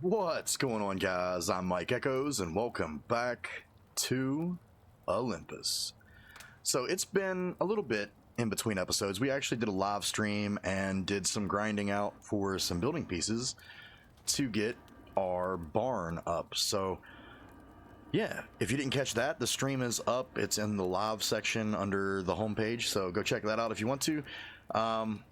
What's going on, guys? I'm Mike Echoes and welcome back to Olympus. So it's been a little bit in between episodes. We actually did a live stream and did some grinding out for some building pieces to get our barn up. So yeah, if you didn't catch that, the stream is up. It's in the live section under the homepage, so go check that out if you want to. But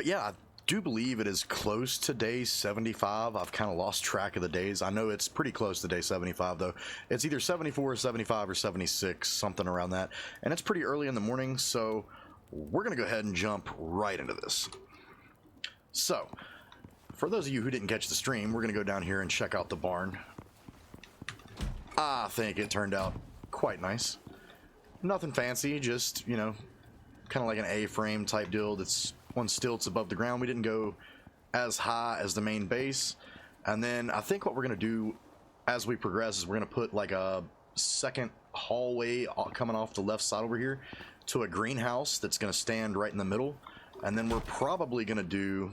yeah, I do believe it is close to day 75. I've kind of lost track of the days. I know it's pretty close to day 75 though. It's either 74, 75, or 76, something around that. And it's pretty early in the morning, so we're gonna go ahead and jump right into this. So, for those of you who didn't catch the stream, we're gonna go down here and check out the barn. I think it turned out quite nice. Nothing fancy, just, you know, kind of like an A-frame type deal that's on stilts above the ground. We didn't go as high as the main base. And then I think what we're going to do as we progress is we're going to put like a second hallway coming off the left side over here to a greenhouse that's going to stand right in the middle. And then we're probably going to do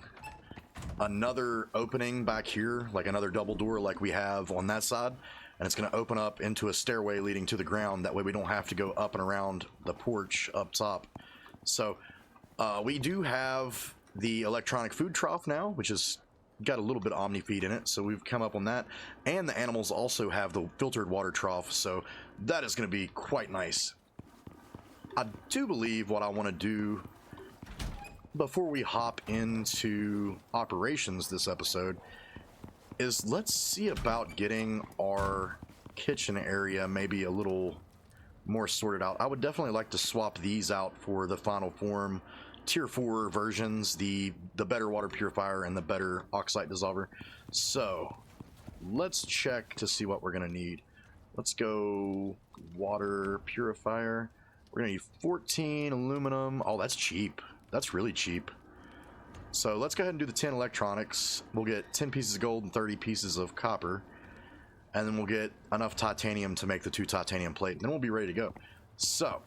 another opening back here, like another double door like we have on that side. And it's going to open up into a stairway leading to the ground. That way we don't have to go up and around the porch up top. So we do have the electronic food trough now, which has got a little bit of Omni feed in it. So we've come up on that. And the animals also have the filtered water trough. So that is going to be quite nice. I do believe what I want to do before we hop into operations this episode is let's see about getting our kitchen area maybe a little more sorted out. I would definitely like to swap these out for the Final Form Tier 4 versions, the better water purifier and the better oxide dissolver. So let's check to see what we're going to need. Let's go water purifier. We're going to need 14 aluminum. Oh, that's cheap. That's really cheap. So let's go ahead and do the 10 electronics. We'll get 10 pieces of gold and 30 pieces of copper. And then we'll get enough titanium to make the 2 titanium plate. And then we'll be ready to go. So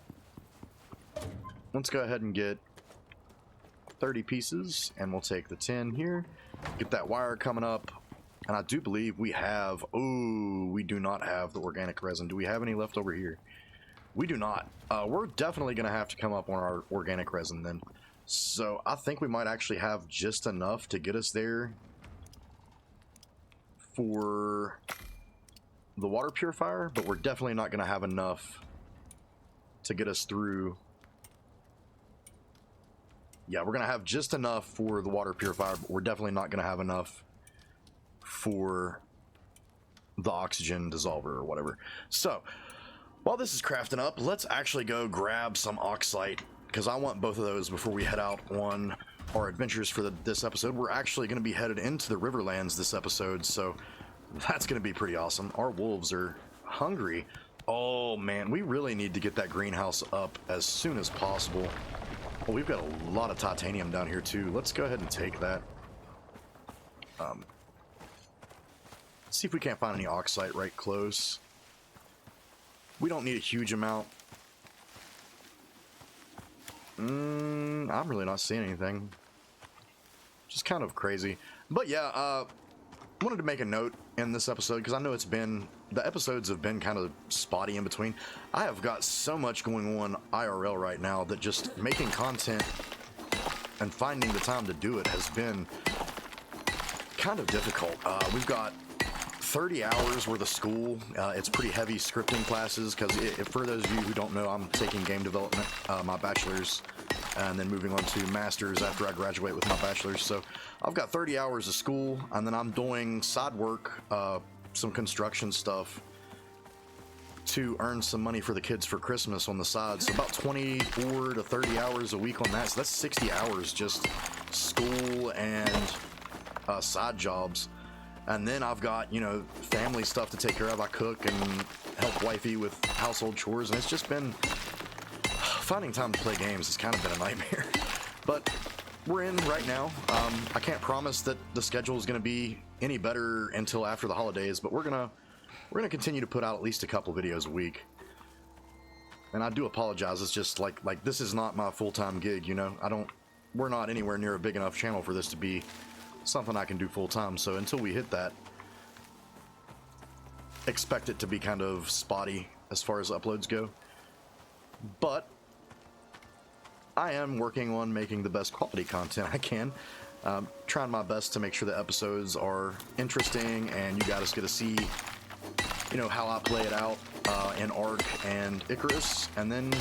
let's go ahead and get 30 pieces. And we'll take the 10 here. Get that wire coming up. And I do believe we have... Oh, we do not have the organic resin. Do we have any left over here? We do not. We're definitely going to have to come up on our organic resin then. So I think we might actually have just enough to get us there for the water purifier, but we're definitely not going to have enough to get us through. Yeah, we're going to have just enough for the water purifier, but we're definitely not going to have enough for the oxygen dissolver or whatever. So while this is crafting up, let's actually go grab some oxide, because I want both of those before we head out on our adventures for this episode. We're actually going to be headed into the Riverlands this episode, so that's going to be pretty awesome. Our wolves are hungry. Oh man, we really need to get that greenhouse up as soon as possible. Oh, we've got a lot of titanium down here too. Let's go ahead and take that. See if we can't find any oxide right close. We don't need a huge amount. I'm really not seeing anything. Just kind of crazy. But yeah, wanted to make a note in this episode because I know the episodes have been kind of spotty in between. I have got so much going on IRL right now that just making content and finding the time to do it has been kind of difficult. We've got 30 hours worth of school. It's pretty heavy scripting classes because for those of you who don't know, I'm taking game development, my bachelor's, and then moving on to master's after I graduate with my bachelor's. So I've got 30 hours of school, and then I'm doing side work, some construction stuff to earn some money for the kids for Christmas on the side. So about 24 to 30 hours a week on that. So that's 60 hours just school and side jobs. And then I've got, you know, family stuff to take care of. I cook and help wifey with household chores, and it's just been finding time to play games has kind of been a nightmare. But we're in right now. I can't promise that the schedule is going to be any better until after the holidays, but we're gonna continue to put out at least a couple videos a week. And I do apologize. It's just like this is not my full-time gig, you know. We're not anywhere near a big enough channel for this to be something I can do full time. So until we hit that, expect it to be kind of spotty as far as uploads go. But I am working on making the best quality content I can. Trying my best to make sure the episodes are interesting and you guys get to see, you know, how I play it out in ARC and Icarus. And then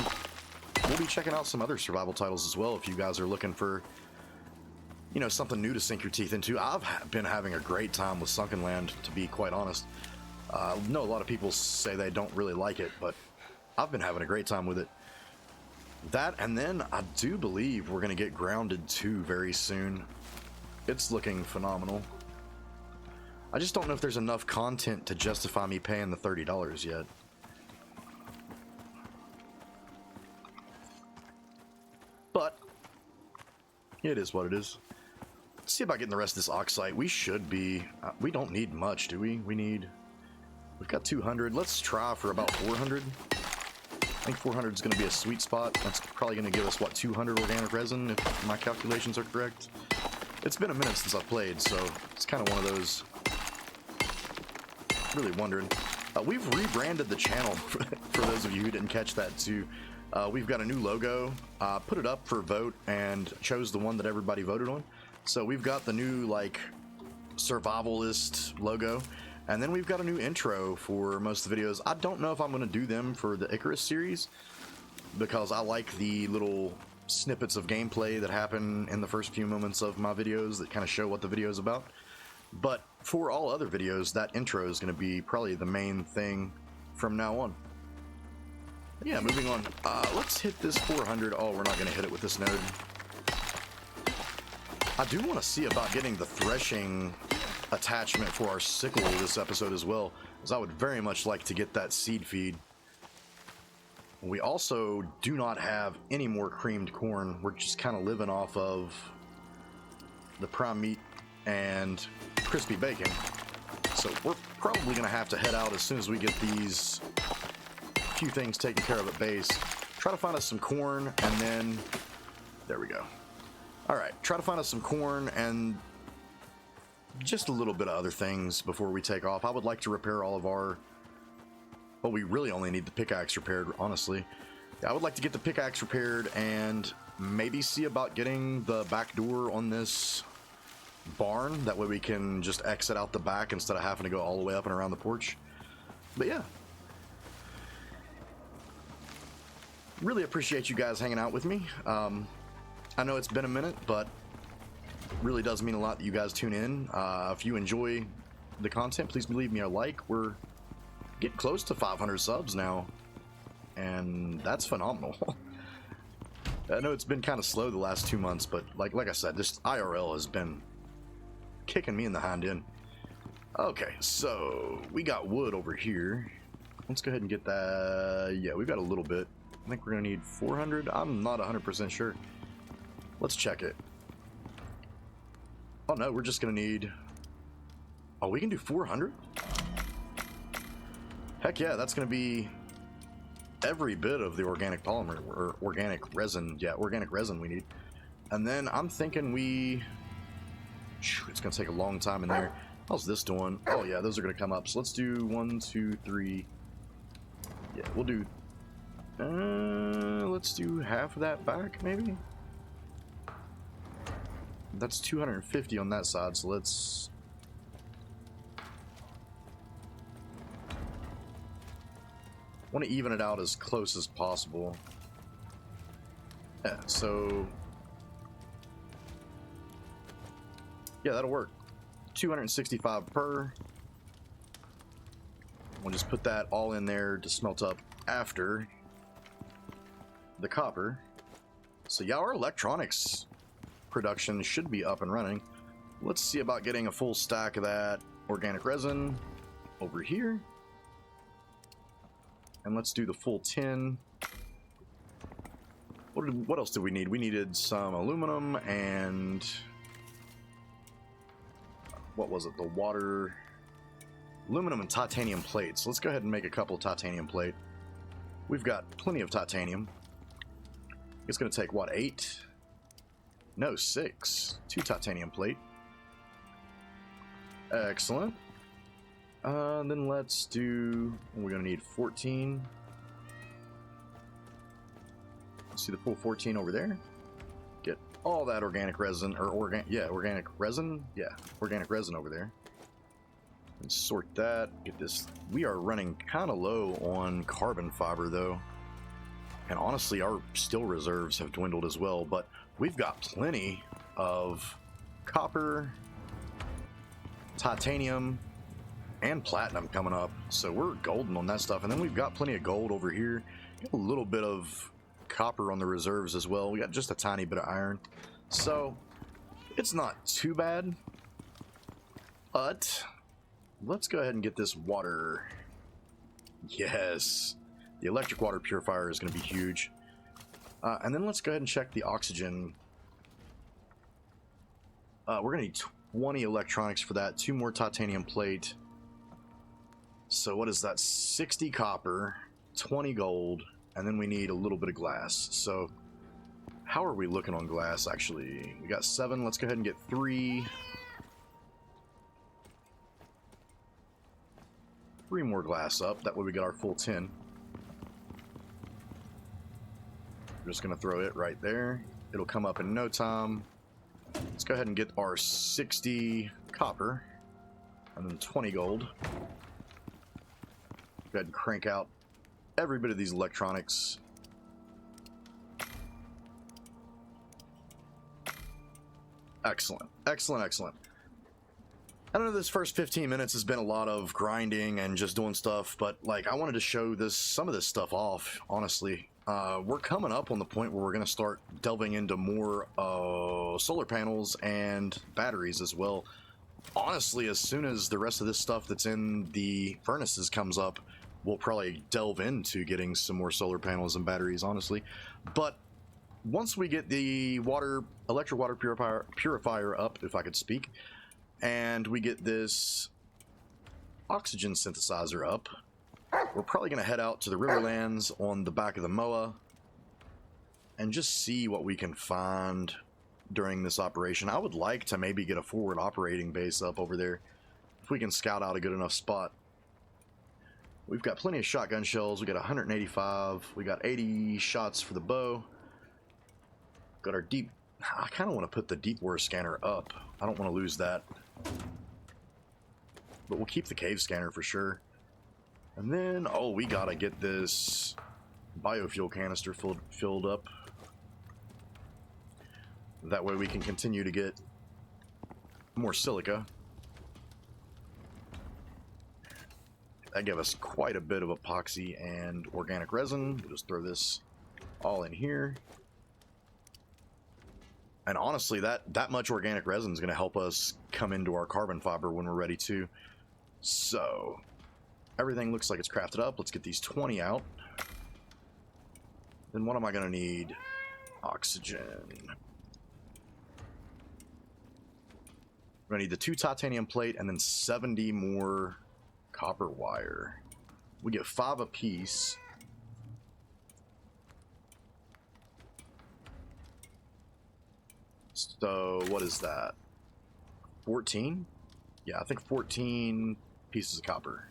we'll be checking out some other survival titles as well if you guys are looking for, you know, something new to sink your teeth into. I've been having a great time with Sunken Land, to be quite honest. I know a lot of people say they don't really like it, but I've been having a great time with it. That, and then I do believe we're going to get Grounded 2 very soon. It's looking phenomenal. I just don't know if there's enough content to justify me paying the $30 yet. But it is what it is. Let's see about getting the rest of this oxide. We should be... we don't need much, do we? We've got 200. Let's try for about 400. I think 400 is going to be a sweet spot. That's probably going to give us, what, 200 organic resin, if my calculations are correct. It's been a minute since I've played, so it's kind of one of those... really wondering. We've rebranded the channel, for those of you who didn't catch that, too. We've got a new logo. Put it up for vote and chose the one that everybody voted on. So we've got the new, like, survivalist logo. And then we've got a new intro for most of the videos. I don't know if I'm going to do them for the Icarus series, because I like the little snippets of gameplay that happen in the first few moments of my videos that kind of show what the video is about. But for all other videos, that intro is going to be probably the main thing from now on. Yeah, moving on. Let's hit this 400. Oh, we're not going to hit it with this node. I do want to see about getting the threshing attachment for our sickle this episode as well, because I would very much like to get that seed feed. We also do not have any more creamed corn. We're just kind of living off of the prime meat and crispy bacon. So we're probably going to have to head out as soon as we get these few things taken care of at base. Try to find us some corn, and then... there we go. Alright, try to find us some corn and just a little bit of other things before we take off. I would like to repair all of our... well, we really only need the pickaxe repaired, honestly. Yeah, I would like to get the pickaxe repaired and maybe see about getting the back door on this barn. That way we can just exit out the back instead of having to go all the way up and around the porch. But yeah. Really appreciate you guys hanging out with me. I know it's been a minute, but really does mean a lot that you guys tune in. If you enjoy the content, please leave me a like. We're getting close to 500 subs now, and that's phenomenal. I know it's been kind of slow the last 2 months, but like I said, this IRL has been kicking me in the hind end. Okay, so we got wood over here. Let's go ahead and get that. Yeah, we've got a little bit. I think we're gonna need 400. I'm not 100% sure. Let's check it. Oh no, we're just gonna need... oh, we can do 400? Heck yeah, that's gonna be every bit of the organic polymer, or organic resin. Yeah, organic resin we need. And then I'm thinking it's gonna take a long time in there. How's this doing? Oh yeah, those are gonna come up. So let's do 1, 2, 3. Yeah, we'll do... let's do half of that back, maybe? That's 250 on that side, so let's... want to even it out as close as possible. Yeah, so... yeah, that'll work. 265 per. We'll just put that all in there to smelt up after the copper. So yeah, our electronics production should be up and running. Let's see about getting a full stack of that organic resin over here. And let's do the full 10. What else did we need? We needed some aluminum and... what was it? The water... aluminum and titanium plates. Let's go ahead and make a couple of titanium plate. We've got plenty of titanium. It's going to take, what, 8? No, 6. 2 titanium plate. Excellent. Then let's do, we're going to need 14. Let's see the full 14 over there. Get all that organic resin, or organic resin. Yeah, organic resin over there. And sort that. Get this. We are running kind of low on carbon fiber though. And honestly, our steel reserves have dwindled as well, but we've got plenty of copper, titanium, and platinum coming up. So we're golden on that stuff. And then we've got plenty of gold over here. Got a little bit of copper on the reserves as well. We got just a tiny bit of iron. So it's not too bad. But let's go ahead and get this water. Yes. The electric water purifier is going to be huge. And then let's go ahead and check the oxygen. We're going to need 20 electronics for that. 2 more titanium plate. So what is that? 60 copper, 20 gold, and then we need a little bit of glass. So how are we looking on glass, actually? We got 7. Let's go ahead and get 3. 3 more glass up. That way we got our full 10. We're just going to throw it right there. It'll come up in no time. Let's go ahead and get our 60 copper and then 20 gold. Go ahead and crank out every bit of these electronics. Excellent, excellent, excellent. I know this first 15 minutes has been a lot of grinding and just doing stuff, but like I wanted to show some of this stuff off, honestly. We're coming up on the point where we're going to start delving into more solar panels and batteries as well. Honestly, as soon as the rest of this stuff that's in the furnaces comes up, we'll probably delve into getting some more solar panels and batteries, honestly. But once we get the electric water purifier up, if I could speak, and we get this oxygen synthesizer up, we're probably going to head out to the Riverlands on the back of the MOA and just see what we can find during this operation. I would like to maybe get a forward operating base up over there if we can scout out a good enough spot. We've got plenty of shotgun shells. We got 185. We got 80 shots for the bow. Got our deep... I kind of want to put the deep water scanner up. I don't want to lose that. But we'll keep the cave scanner for sure. And then, oh, we gotta get this biofuel canister filled up. That way we can continue to get more silica. That gave us quite a bit of epoxy and organic resin. We'll just throw this all in here. And honestly, that much organic resin is going to help us come into our carbon fiber when we're ready to. So everything looks like it's crafted up. Let's get these 20 out. Then what am I going to need? Oxygen. We're going to need the 2 titanium plate and then 70 more copper wire. We get 5 apiece. So what is that? 14? Yeah, I think 14 pieces of copper.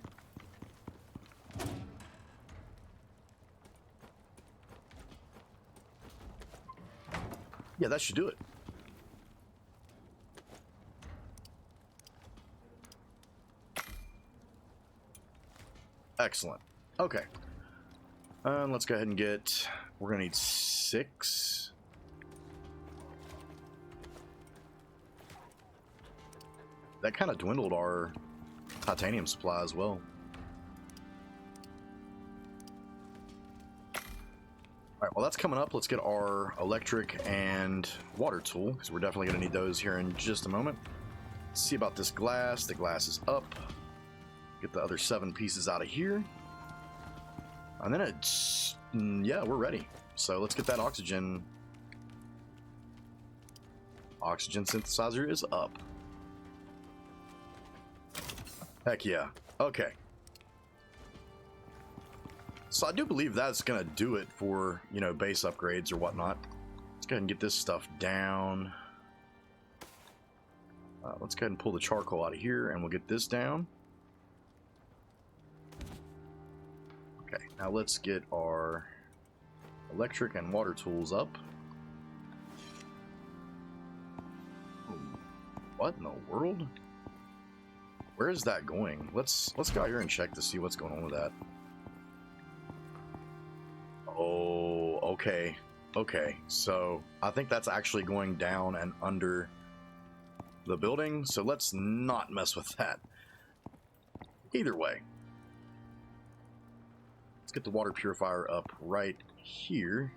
Yeah, that should do it. Excellent. Okay. Let's go ahead and get... We're going to need 6. That kind of dwindled our titanium supply as well. Alright, well that's coming up. Let's get our electric and water tool, because we're definitely going to need those here in just a moment. Let's see about this glass. The glass is up. Get the other 7 pieces out of here. And then it's... yeah, we're ready. So let's get that oxygen. Oxygen synthesizer is up. Heck yeah. Okay. So I do believe that's going to do it for, you know, base upgrades or whatnot. Let's go ahead and get this stuff down. Let's go ahead and pull the charcoal out of here, and we'll get this down. Okay, now let's get our electric and water tools up. What in the world? Where is that going? Let's go out here and check to see what's going on with that. Oh, okay. Okay, so I think that's actually going down and under the building, so let's not mess with that. Either way, let's get the water purifier up right here.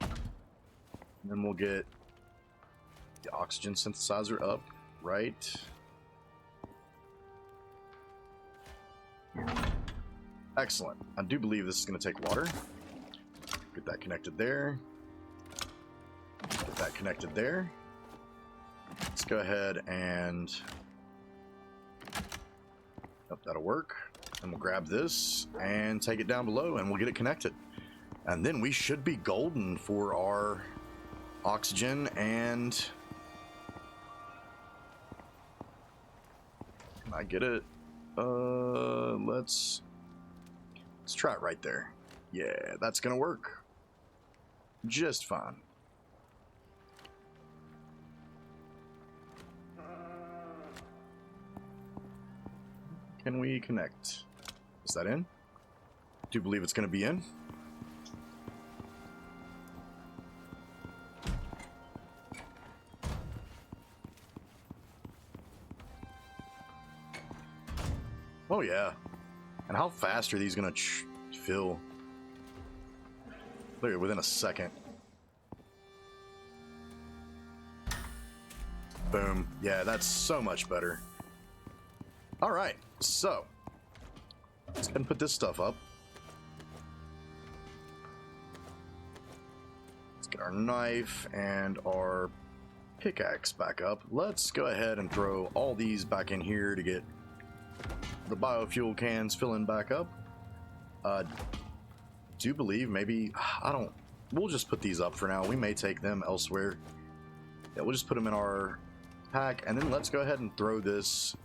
And then we'll get the oxygen synthesizer up right here. Excellent. I do believe this is going to take water. Get that connected there. Get that connected there. Let's go ahead and... Yep, that'll work. And we'll grab this and take it down below and we'll get it connected. And then we should be golden for our oxygen and... Can I get it? Let's try it right there. Yeah, that's gonna work just fine. Can we connect? Is that in? Do you believe it's gonna be in? Oh yeah. And how fast are these gonna fill? Look, within a second. Boom. Yeah, that's so much better. All right, so let's go ahead and put this stuff up. Let's get our knife and our pickaxe back up. Let's go ahead and throw all these back in here to get the biofuel cans filling back up. Do believe maybe, we'll just put these up for now. We may take them elsewhere. Yeah, we'll just put them in our pack, and then let's go ahead and throw this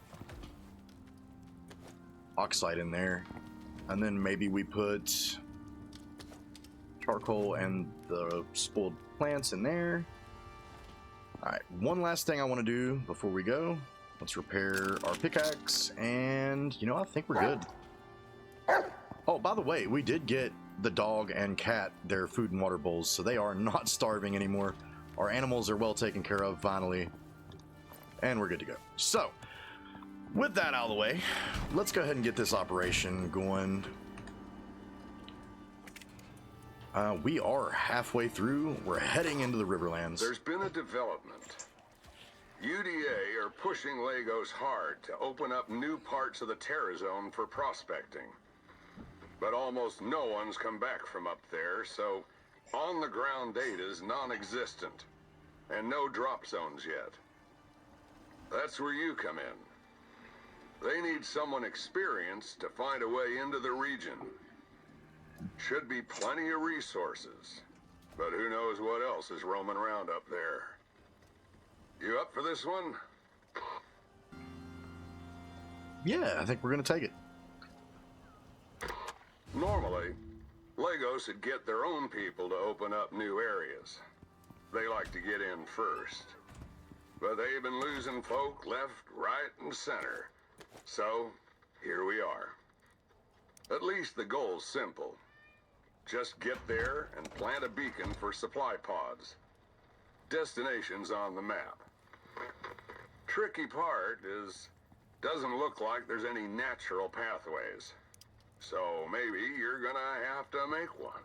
oxide in there, and then maybe we put charcoal and the spoiled plants in there. All right, one last thing I want to do before we go. Let's repair our pickaxe, and you know, I think we're good. Oh, by the way, we did get the dog and cat their food and water bowls, so they are not starving anymore. Our animals are well taken care of finally, and we're good to go. So with that out of the way, let's go ahead and get this operation going. We are halfway through. We're heading into the Riverlands. There's been a development. UDA are pushing Lagos hard to open up new parts of the Terra Zone for prospecting. But almost no one's come back from up there, so on-the-ground data is non-existent, and no drop zones yet. That's where you come in. They need someone experienced to find a way into the region. Should be plenty of resources, but who knows what else is roaming around up there. You up for this one? Yeah, I think we're gonna take it. Normally, Lagos would get their own people to open up new areas. They like to get in first. But they've been losing folk left, right, and center. So, here we are. At least the goal's simple. Just get there and plant a beacon for supply pods. Destination's on the map. Tricky part is, doesn't look like there's any natural pathways. So maybe you're gonna have to make one.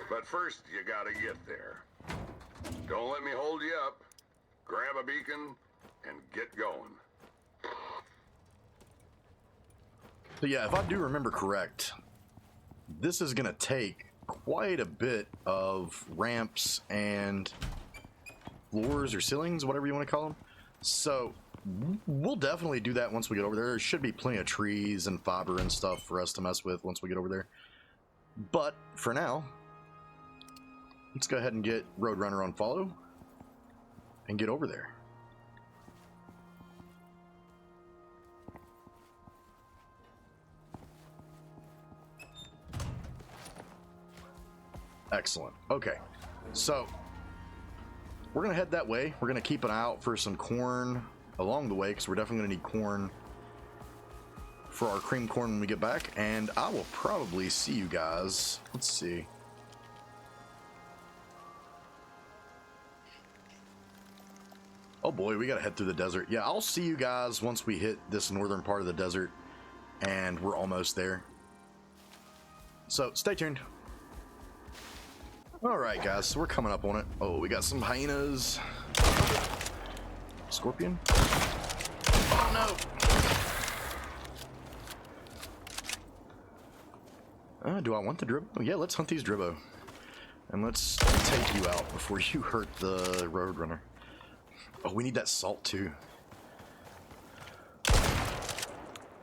But first, you gotta get there. Don't let me hold you up. Grab a beacon and get going. So yeah, if I do remember correct, this is gonna take quite a bit of ramps and floors or ceilings, whatever you want to call them. So we'll definitely do that once we get over there. There should be plenty of trees and fiber and stuff for us to mess with once we get over there. But for now, let's go ahead and get Roadrunner on follow and get over there. Excellent. Okay, so we're gonna head that way. We're gonna keep an eye out for some corn along the way, because we're definitely gonna need corn for our cream corn when we get back. And I will probably see you guys. Let's see. Oh boy, we gotta head through the desert. Yeah, I'll see you guys once we hit this northern part of the desert, and we're almost there. So stay tuned. Alright guys, so we're coming up on it. Oh, we got some hyenas. Scorpion? Oh no! Do I want the Dribbo? Oh yeah, let's hunt these Dribbo. And let's take you out before you hurt the Roadrunner. Oh, we need that salt too.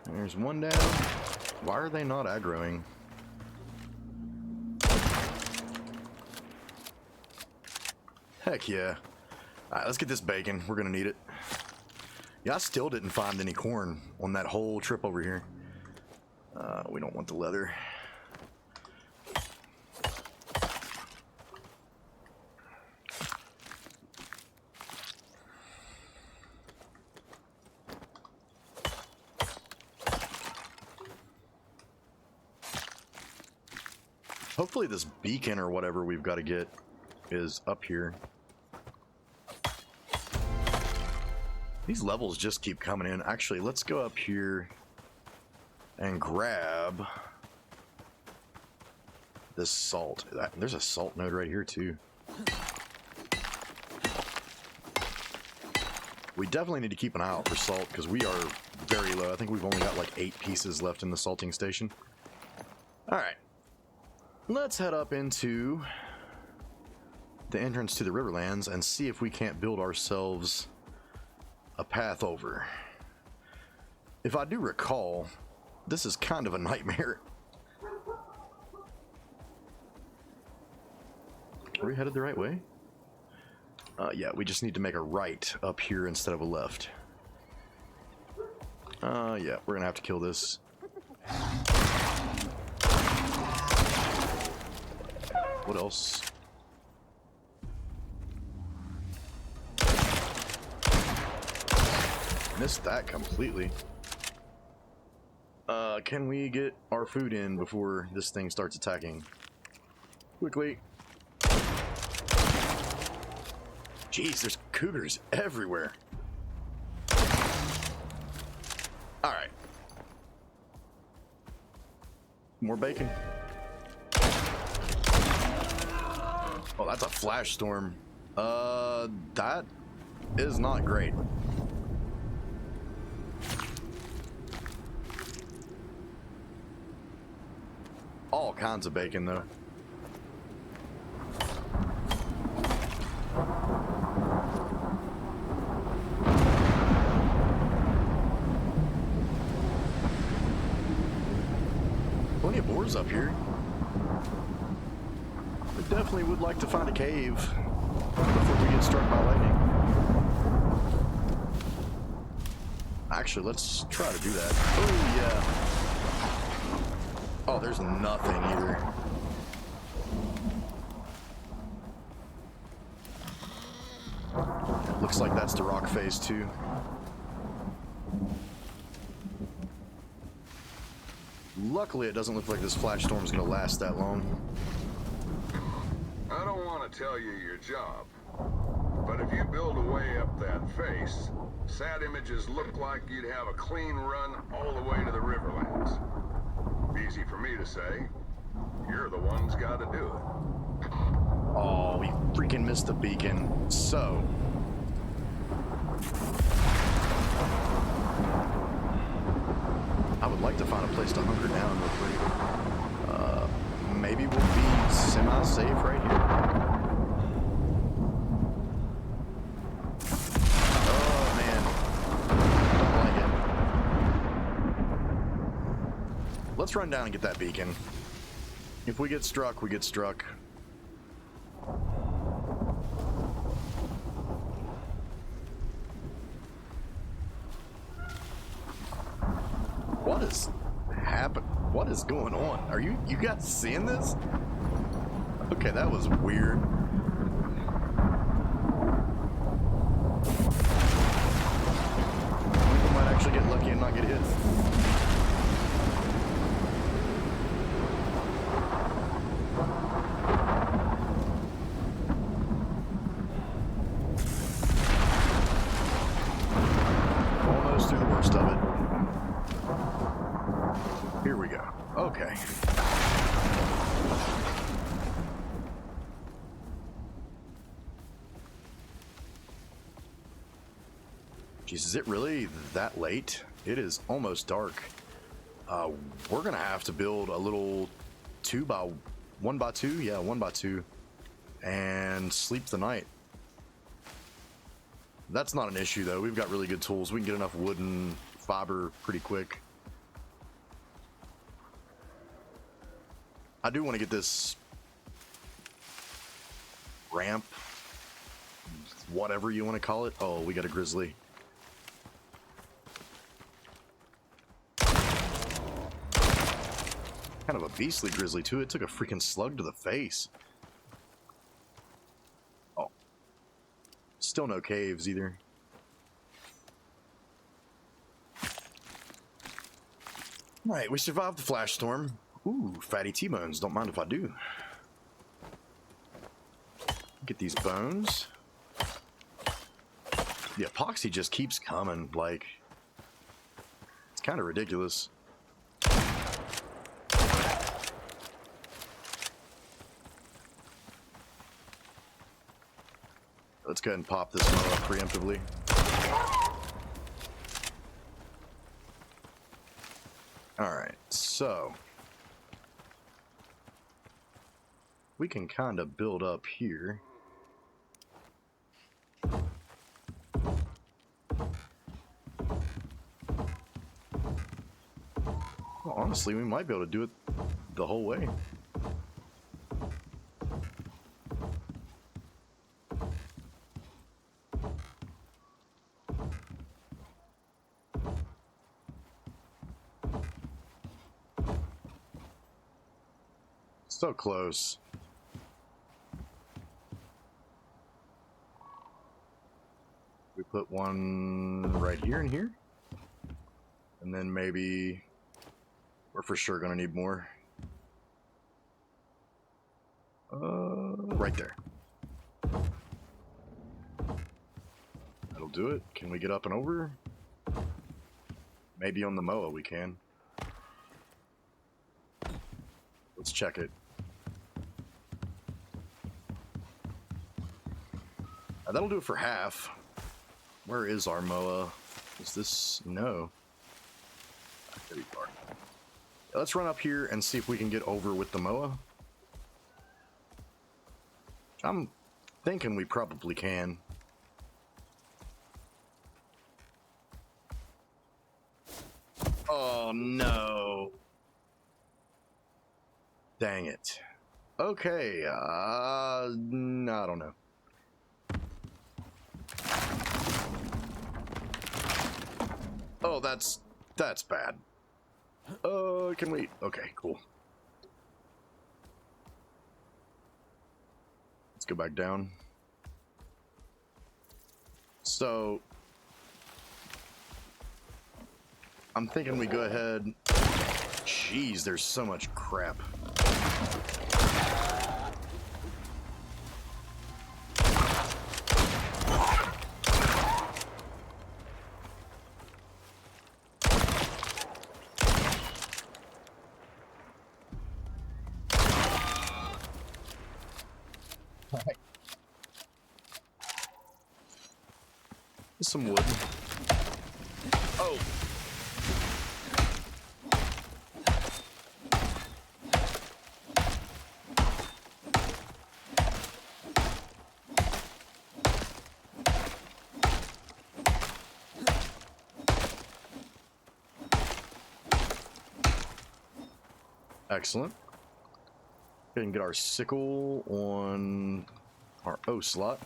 There's one down. Why are they not aggroing? Heck yeah. Alright, let's get this bacon. We're gonna need it. Yeah, I still didn't find any corn on that whole trip over here. We don't want the leather. Hopefully this beacon or whatever we've got to get is up here. These levels just keep coming in. Actually, let's go up here and grab this salt. There's a salt node right here too. We definitely need to keep an eye out for salt because we are very low. I think we've only got like 8 pieces left in the salting station. All right. Let's head up into the entrance to the Riverlands and see if we can't build ourselves a path over. If I do recall, this is kind of a nightmare. Are we headed the right way? Yeah, we just need to make a right up here instead of a left. Yeah, we're gonna have to kill this. What else? Missed that completely. Can we get our food in before this thing starts attacking? Quickly. Jeez, there's cougars everywhere. Alright. More bacon. Oh, that's a flash storm. That is not great. All kinds of bacon, though. Plenty of boars up here. I definitely would like to find a cave before we get struck by lightning. Actually, let's try to do that. Oh, yeah. Oh, there's nothing either. Looks like that's the rock phase too. Luckily, it doesn't look like this flash storm is going to last that long. I don't want to tell you your job, but if you build a way up that face, SAT images look like you'd have a clean run all the way to the Riverlands. Easy for me to say. You're the one's got to do it. Oh, we freaking missed the beacon. So, I would like to find a place to hunker down real quick. Maybe we'll be semi-safe right here. Oh man, don't like it. Let's run down and get that beacon. If we get struck, we get struck. What is happening? What is going on? Are you guys seeing this? Okay, that was weird. We might actually get lucky and not get hit. Almost through the worst of it. Here we go. Okay. Jeez, is it really that late? It is almost dark. We're gonna have to build a little 1x2, yeah, 1x2, and sleep the night. That's not an issue though. We've got really good tools. We can get enough wood and fiber pretty quick. I do want to get this ramp, whatever you want to call it. Oh, we got a grizzly. Kind of a beastly grizzly too. It took a freaking slug to the face. Oh, still no caves either. All right, we survived the flash storm. Ooh, fatty T-bones. Don't mind if I do. Get these bones. The epoxy just keeps coming. Like, it's kind of ridiculous. Let's go ahead and pop this one up preemptively. Alright, so we can kind of build up here. Well, honestly, we might be able to do it the whole way. So close. We put one right here and here. And then maybe we're for sure gonna need more. Right there. That'll do it. Can we get up and over? Maybe on the MOA we can. Let's check it. That'll do it for half. Where is our MOA? Is this? No. There we are. Let's run up here and see if we can get over with the MOA. I'm thinking we probably can. Oh no. Dang it. Okay, no, I don't know. Oh, that's bad. Can we? Okay, cool. Let's go back down. So, I'm thinking we go ahead. Jeez, there's so much crap. Some wood. Oh. Excellent. We can get our sickle on our O slot.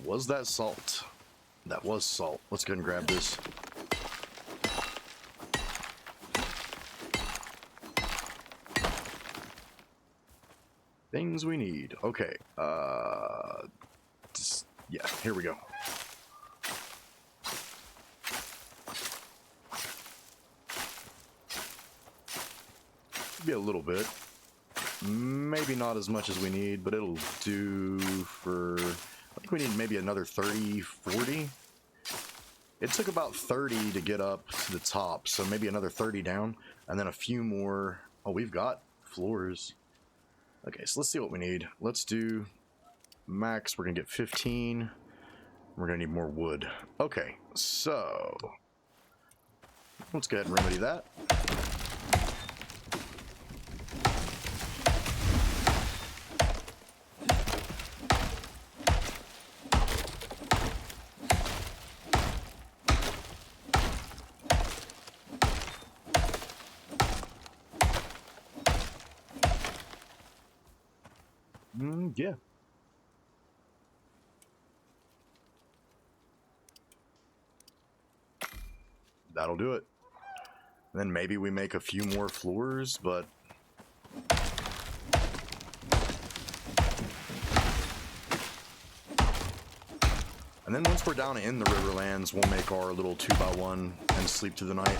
Was that salt? That was salt. Let's go ahead and grab this. Things we need. Okay. Yeah, here we go. Be a little bit. Maybe not as much as we need, but it'll do for... I think we need maybe another 30, 40. It took about 30 to get up to the top, so maybe another 30 down, and then a few more. Oh, we've got floors. Okay, so let's see what we need. Let's do max. We're gonna get 15. We're gonna need more wood. Okay, so let's go ahead and remedy that. Yeah. That'll do it. And then maybe we make a few more floors, but... And then once we're down in the Riverlands, we'll make our little 2x1 and sleep through the night.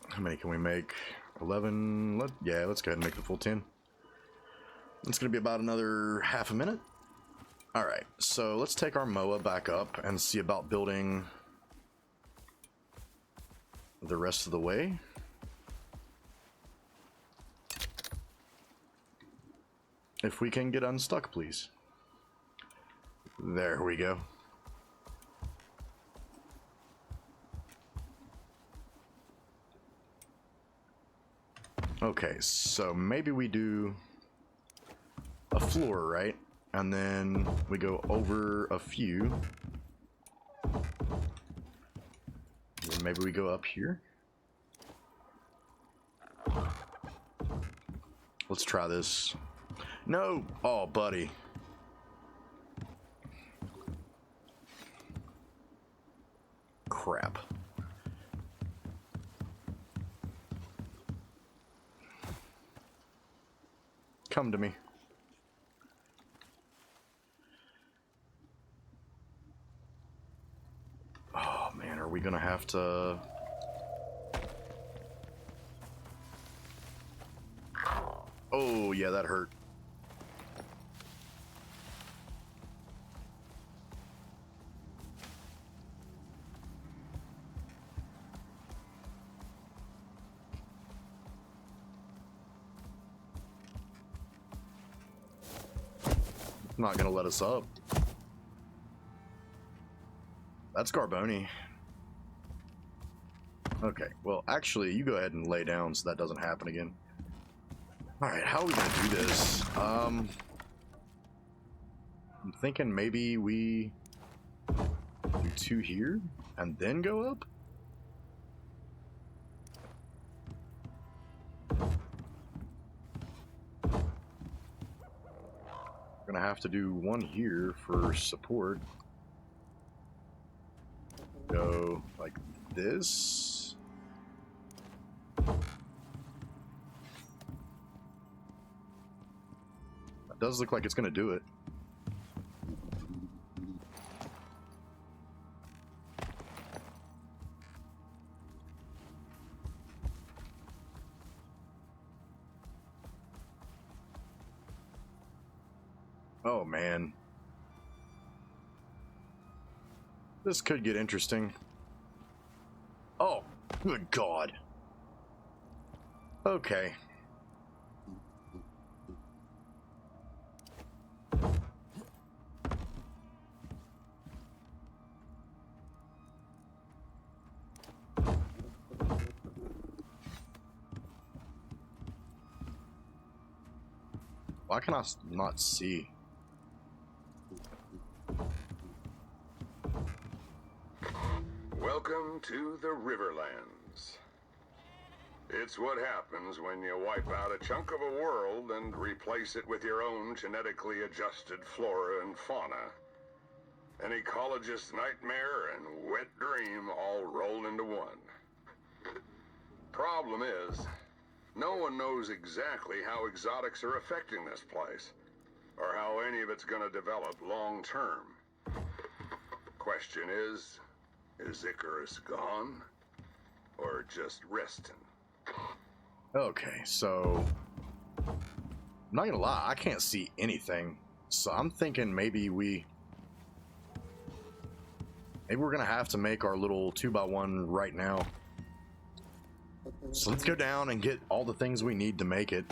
How many can we make? 11? Yeah, let's go ahead and make the full 10. It's going to be about another half a minute. Alright, so let's take our MOA back up and see about building the rest of the way. If we can get unstuck, please. There we go. Okay, so maybe we do a floor, right? And then we go over a few. And maybe we go up here. Let's try this. No! Oh, buddy. Crap. Come to me. Oh man, are we gonna have to... Oh yeah, that hurt. Not gonna let us up. That's Garboni. Okay, well actually you go ahead and lay down so that doesn't happen again. Alright, how are we gonna do this? I'm thinking maybe we do 2 here and then go up? Gonna have to do 1 here for support. Go like this. That does look like it's gonna do it. Oh man. This could get interesting. Oh, good God. Okay. Why can I not see? Welcome to the Riverlands. It's what happens when you wipe out a chunk of a world and replace it with your own genetically adjusted flora and fauna. An ecologist's nightmare and wet dream all rolled into one. Problem is, no one knows exactly how exotics are affecting this place, or how any of it's going to develop long term. Question is Icarus gone? Or just resting? Okay, so I'm not gonna lie, I can't see anything. So I'm thinking maybe we're gonna have to make our little 2x1 right now. So let's go down and get all the things we need to make it.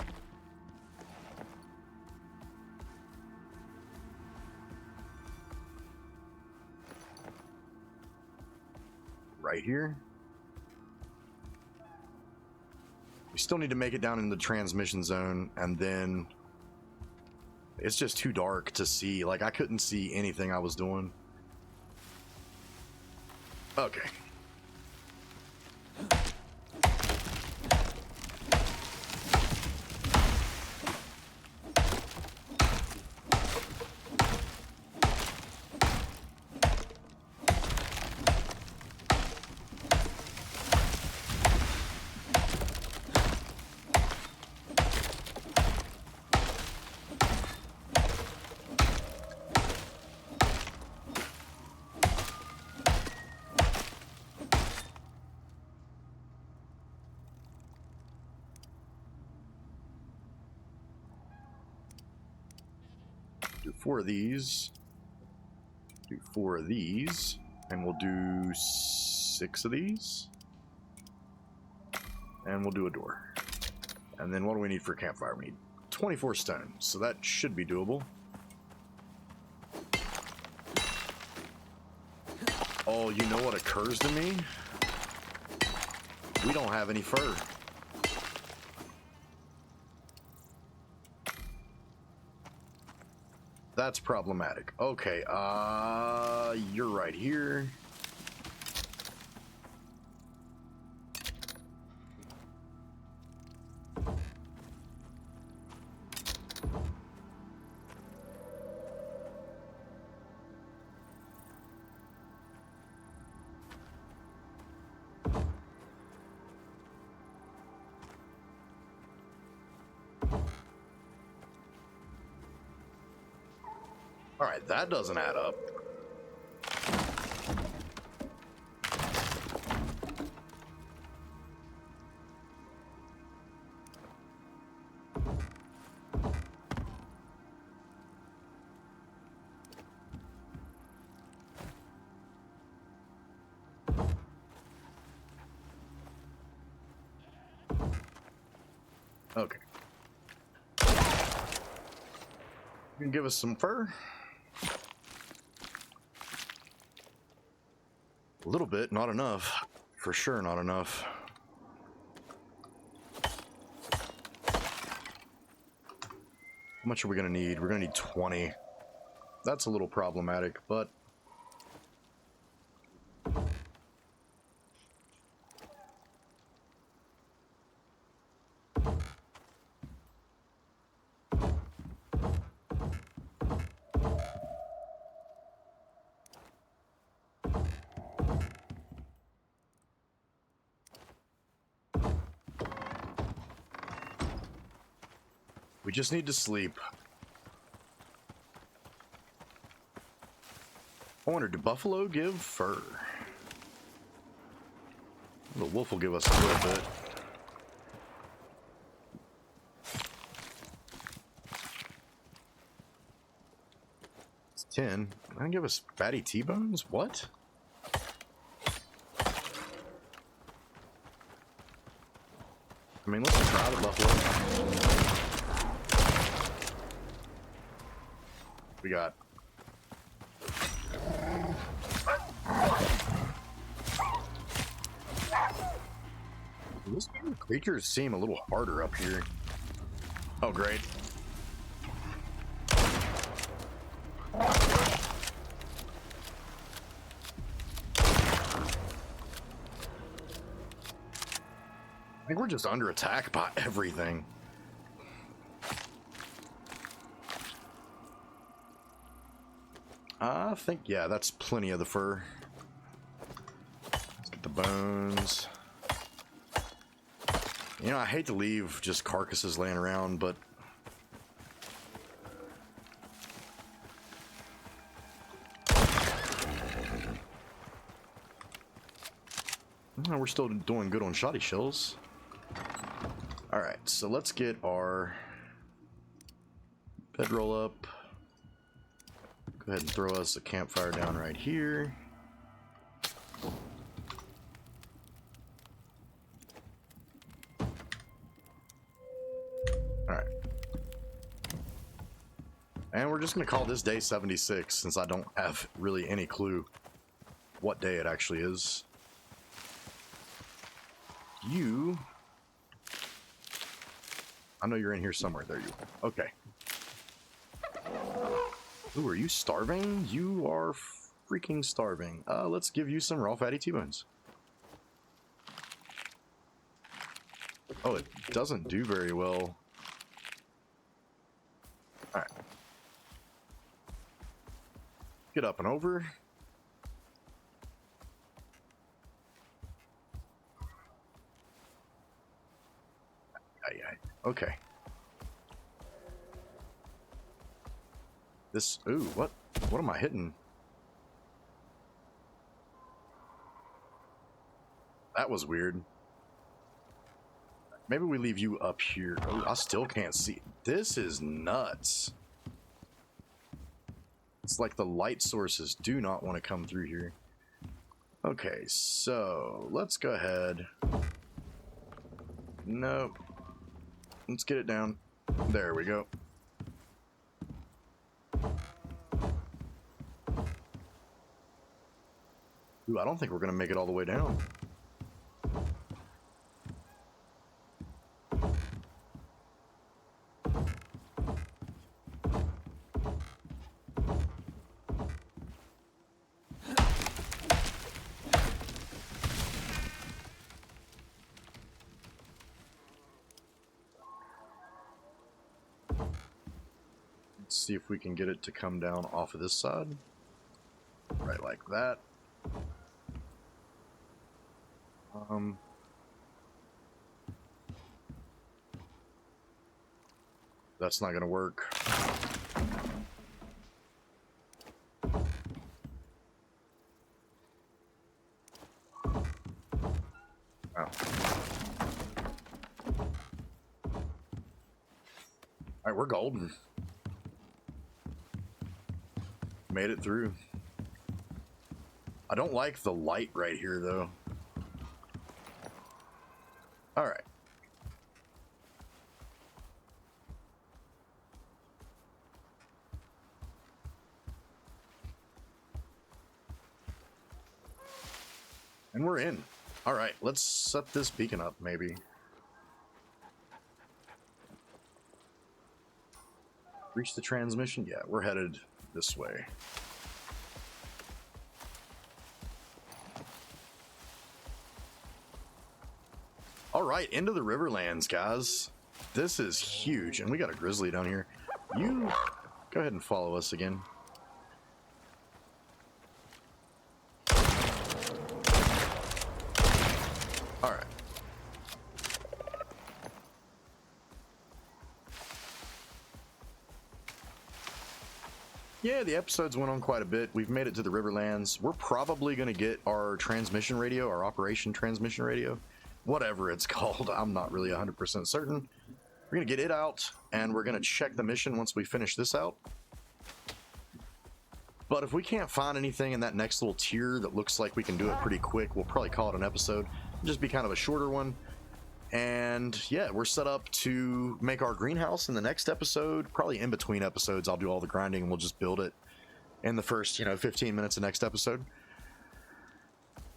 Right here. We still need to make it down in the transmission zone, and then it's just too dark to see. Like, I couldn't see anything I was doing. Okay. Do 4 of these. Do 4 of these. And we'll do 6 of these. And we'll do a door. And then what do we need for a campfire? We need 24 stone. So that should be doable. Oh, you know what occurs to me? We don't have any fur. That's problematic. Okay, you're right here. All right, that doesn't add up. Okay. You can give us some fur. A little bit, not enough. For sure not enough. How much are we gonna need? We're gonna need 20. That's a little problematic, but we just need to sleep. I wonder, do buffalo give fur? The wolf will give us a little bit. It's 10. I can give us fatty T-bones? What? I mean, let's try the buffalo. We got this game creatures seem a little harder up here. Oh, great. I think we're just under attack by everything. I think, yeah, that's plenty of the fur. Let's get the bones. You know, I hate to leave just carcasses laying around, but we're still doing good on shoddy shells. Alright, so let's get our bedroll up. Go ahead and throw us a campfire down right here. Alright. And we're just going to call this day 76, since I don't have really any clue what day it actually is. You... I know you're in here somewhere. There you are. Okay. Ooh, are you starving? You are freaking starving. Let's give you some raw fatty T-bones. Oh, it doesn't do very well. Alright. Get up and over. Okay. This, ooh, what am I hitting? That was weird. Maybe we leave you up here. Oh, I still can't see. This is nuts. It's like the light sources do not want to come through here. Okay, so let's go ahead. Nope. Let's get it down. There we go. Ooh, I don't think we're gonna make it all the way down. See if we can get it to come down off of this side. Right like that. That's not gonna work. Oh. Alright, we're golden. Made it through. I don't like the light right here though. All right. And we're in. All right, let's set this beacon up maybe. Reach the transmission? Yeah, we're headed this way. All right, into the Riverlands, guys. This is huge, and we got a grizzly down here. You go ahead and follow us again. All right. Yeah, the episodes went on quite a bit. We've made it to the Riverlands. We're probably going to get our transmission radio, our operation transmission radio, whatever it's called. I'm not really 100% certain. We're going to get it out, and we're going to check the mission once we finish this out. But if we can't find anything in that next little tier that looks like we can do it pretty quick, we'll probably call it an episode. It'll just be kind of a shorter one. And yeah, we're set up to make our greenhouse in the next episode. Probably in between episodes, I'll do all the grinding and we'll just build it in the first, 15 minutes of next episode.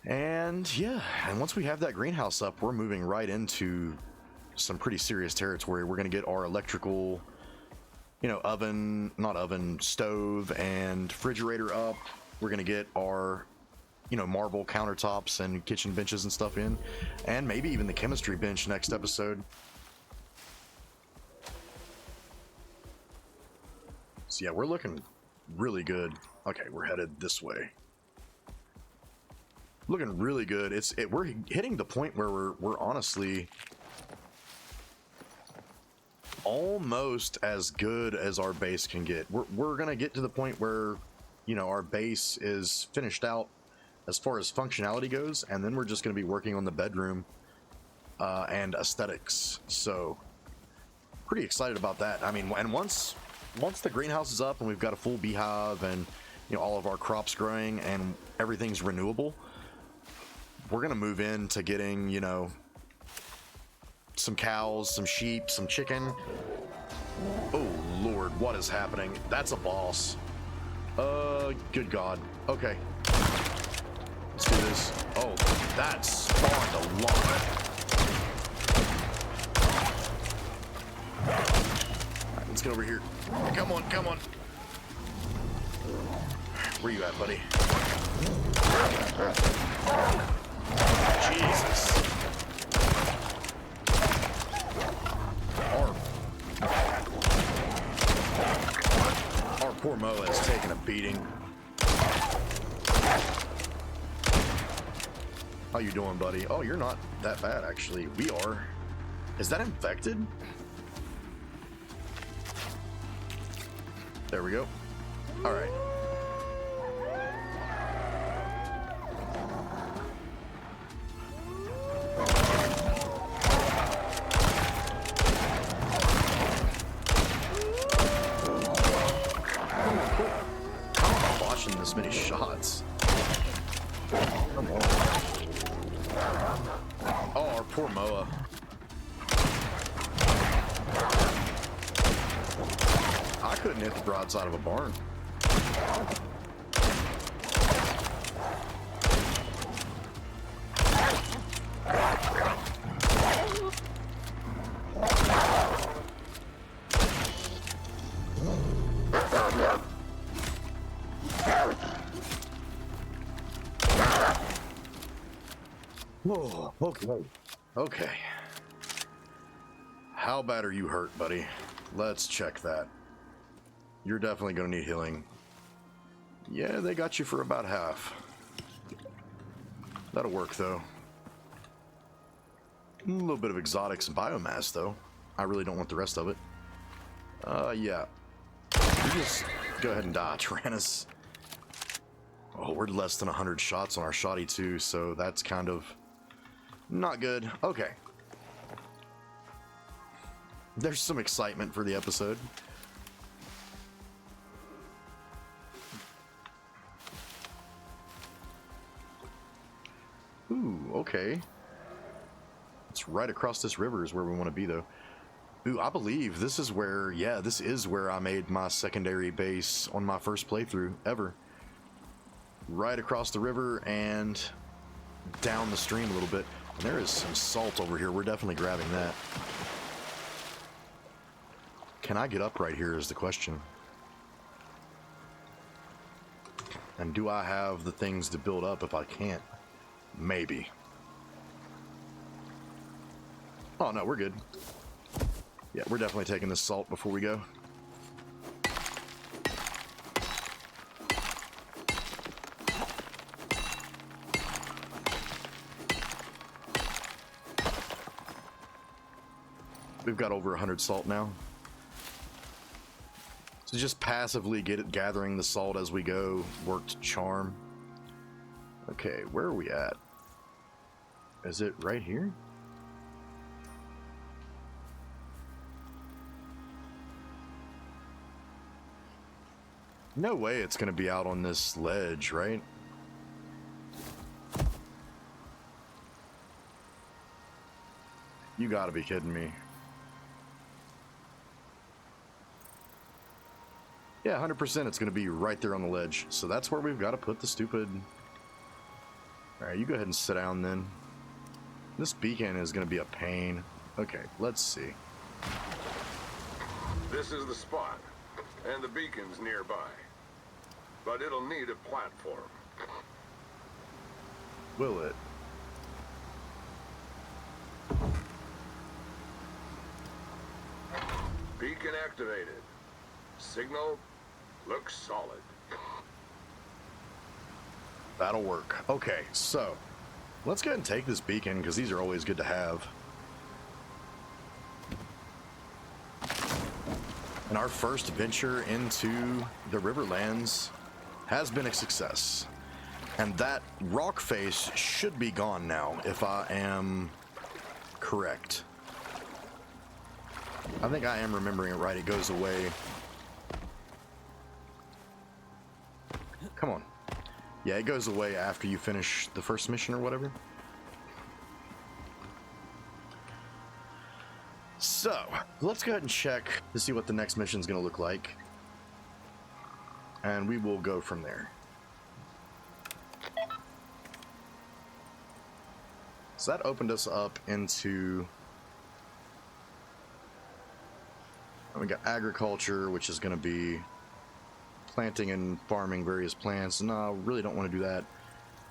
And yeah, and once we have that greenhouse up, we're moving right into some pretty serious territory. We're going to get our electrical, stove and refrigerator up. We're going to get our marble countertops and kitchen benches and stuff in, and maybe even the chemistry bench next episode. So yeah, we're looking really good. Okay, we're headed this way. Looking really good. We're hitting the point where we're honestly almost as good as our base can get. We're gonna get to the point where, you know, our base is finished out as far as functionality goes, and then we're just gonna be working on the bedroom and aesthetics. So pretty excited about that. I mean, and once the greenhouse is up and we've got a full beehive and, you know, all of our crops growing and everything's renewable, we're gonna move into getting, you know, some cows, some sheep, some chicken. Oh Lord, what is happening? That's a boss. Good God. Okay, let's do this. Oh, that spawned a lot. Alright, let's get over here. Come on, come on. Where you at, buddy? Jesus. Our poor Moa has taken a beating. How you doing, buddy? Oh, you're not that bad, actually. We are. Is that infected? There we go. All right. This many shots. Come on. Oh, our poor Moa. I couldn't hit the broadside of a barn. Whoa, okay. Okay. How bad are you hurt, buddy? Let's check that. You're definitely gonna need healing. Yeah, they got you for about half. That'll work, though. A little bit of exotics and biomass, though. I really don't want the rest of it. Yeah. You just go ahead and die, Tyrannus. Oh, we're less than 100 shots on our shoddy, too, so that's kind of not good. Okay. There's some excitement for the episode. Ooh, okay. It's right across this river is where we want to be, though. Ooh, I believe this is where, yeah, this is where I made my secondary base on my first playthrough ever. Right across the river and down the stream a little bit. And there is some salt over here. We're definitely grabbing that. Can I get up right here is the question. And do I have the things to build up if I can't? Maybe. Oh, no, we're good. Yeah, we're definitely taking this salt before we go. We've got over 100 salt now. So just passively gathering the salt as we go worked charm. Okay, where are we at? Is it right here? No way it's gonna be out on this ledge, right? You gotta be kidding me. Yeah, 100% it's gonna be right there on the ledge. So that's where we've got to put the stupid... Alright, you go ahead and sit down then. This beacon is gonna be a pain. Okay, let's see. This is the spot, and the beacon's nearby. But it'll need a platform. Will it? Beacon activated. Signal looks solid. That'll work. Okay, so let's go ahead and take this beacon because these are always good to have. And our first venture into the Riverlands has been a success. And that rock face should be gone now, if I am correct. I think I am remembering it right. It goes away. Come on. Yeah, it goes away after you finish the first mission or whatever. So, let's go ahead and check to see what the next mission is going to look like. And we will go from there. So that opened us up into... We got agriculture, which is going to be planting and farming various plants. No, really don't want to do that.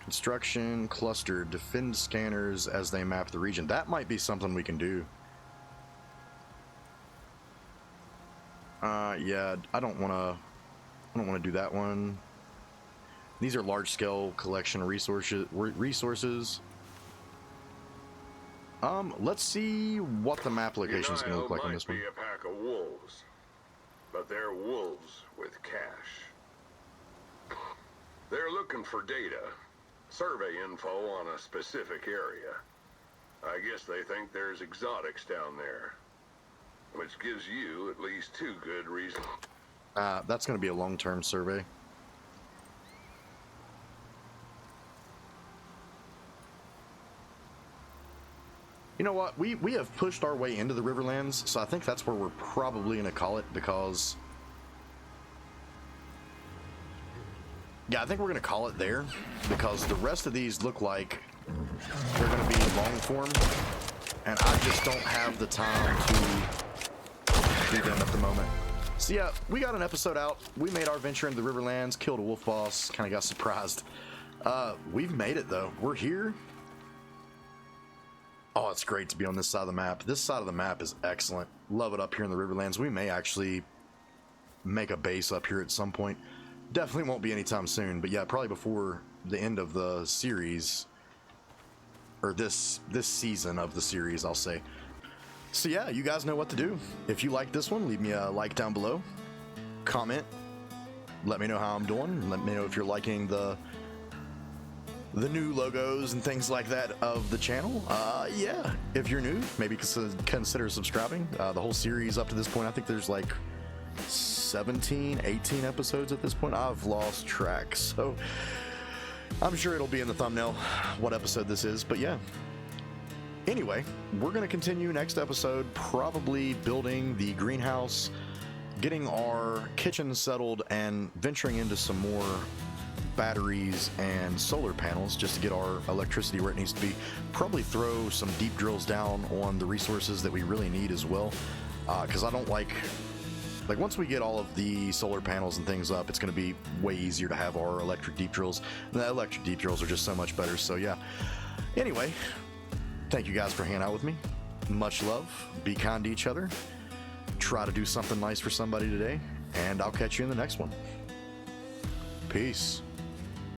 Construction, cluster, defend scanners as they map the region. That might be something we can do. Yeah, I don't want to do that one. These are large-scale collection of resources. Let's see what the map location is going to look like on this one. Might be a pack of wolves, but they're wolves with cash. They're looking for data, survey info on a specific area. I guess they think there's exotics down there, which gives you at least 2 good reasons. That's going to be a long-term survey. You know what? We have pushed our way into the Riverlands, so I think that's where we're probably going to call it, because... Yeah, I think we're going to call it there, because the rest of these look like they're going to be long form, and I just don't have the time to do them at the moment. So yeah, we got an episode out. We made our venture into the Riverlands, killed a wolf boss, kind of got surprised. We've made it though. We're here. Oh, it's great to be on this side of the map. This side of the map is excellent. Love it up here in the Riverlands. We may actually make a base up here at some point. Definitely won't be anytime soon, but yeah, probably before the end of the series, or this season of the series, I'll say. So yeah, you guys know what to do. If you like this one, leave me a like down below. Comment. Let me know how I'm doing. Let me know if you're liking the new logos and things like that of the channel. Yeah, if you're new, maybe consider subscribing. The whole series up to this point, I think there's like 17, 18 episodes at this point. I've lost track, so I'm sure it'll be in the thumbnail what episode this is, but yeah. Anyway, we're going to continue next episode, probably building the greenhouse, getting our kitchen settled, and venturing into some more batteries and solar panels just to get our electricity where it needs to be. Probably throw some deep drills down on the resources that we really need as well, because I don't like once we get all of the solar panels and things up, it's going to be way easier to have our electric deep drills. And the electric deep drills are just so much better, so yeah. Anyway, thank you guys for hanging out with me. Much love. Be kind to each other. Try to do something nice for somebody today, and I'll catch you in the next one. Peace.